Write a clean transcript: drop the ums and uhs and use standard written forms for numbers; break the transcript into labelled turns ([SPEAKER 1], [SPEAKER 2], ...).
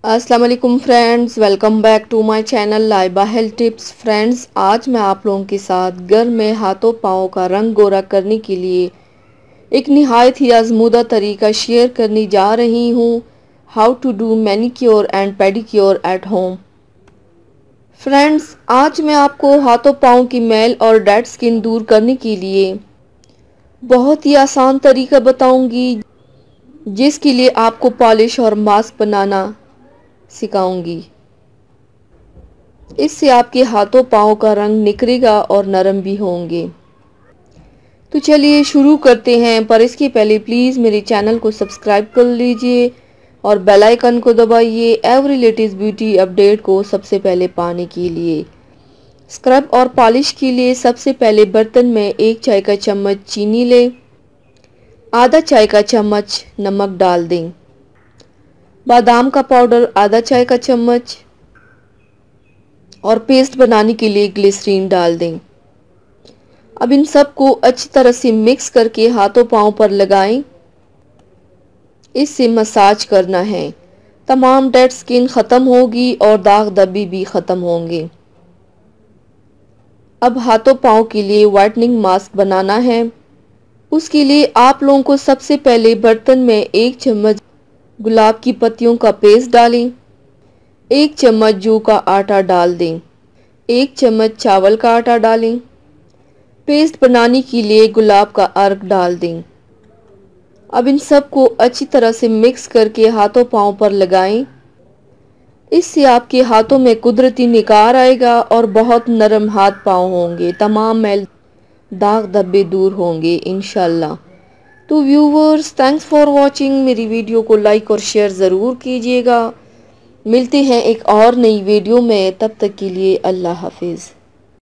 [SPEAKER 1] अस्सलाम वालेकुम friends, welcome back to my channel Laiba health tips. Friends, आज मैं आप लोगों के साथ घर में हाथों पाँव का रंग गोरा करने के लिए एक निहायत ही आजमूदा तरीका शेयर करने जा रही हूँ। How to do manicure and pedicure at home. Friends, आज मैं आपको हाथों पाँव की मैल और डेड स्किन दूर करने के लिए बहुत ही आसान तरीका बताऊंगी, जिसके लिए आपको पॉलिश और मास्क बनाना सिखाऊंगी। इससे आपके हाथों पाँव का रंग निखरेगा और नरम भी होंगे। तो चलिए शुरू करते हैं, पर इसके पहले प्लीज़ मेरे चैनल को सब्सक्राइब कर लीजिए और बेल आइकन को दबाइए एवरी लेटेस्ट ब्यूटी अपडेट को सबसे पहले पाने के लिए। स्क्रब और पॉलिश के लिए सबसे पहले बर्तन में 1 चाय का चम्मच चीनी लें, आधा चाय का चम्मच नमक डाल दें, बादाम का पाउडर आधा चाय का चम्मच और पेस्ट बनाने के लिए ग्लिसरीन डाल दें। अब इन सब को अच्छी तरह से मिक्स करके हाथों पाँव पर लगाएं। इससे मसाज करना है। तमाम डेड स्किन ख़त्म होगी और दाग धब्बे भी ख़त्म होंगे। अब हाथों पाँव के लिए व्हाइटनिंग मास्क बनाना है। उसके लिए आप लोगों को सबसे पहले बर्तन में 1 चम्मच गुलाब की पत्तियों का पेस्ट डालें, 1 चम्मच जौ का आटा डाल दें, 1 चम्मच चावल का आटा डालें। पेस्ट बनाने के लिए गुलाब का अर्क डाल दें। अब इन सब को अच्छी तरह से मिक्स करके हाथों पाँव पर लगाएं। इससे आपके हाथों में कुदरती निखार आएगा और बहुत नरम हाथ पाँव होंगे। तमाम मैल दाग धब्बे दूर होंगे इंशाल्लाह। तो व्यूवर्स, थैंक्स फॉर वॉचिंग। मेरी वीडियो को लाइक और शेयर ज़रूर कीजिएगा। मिलते हैं एक और नई वीडियो में, तब तक के लिए अल्लाह हाफिज़।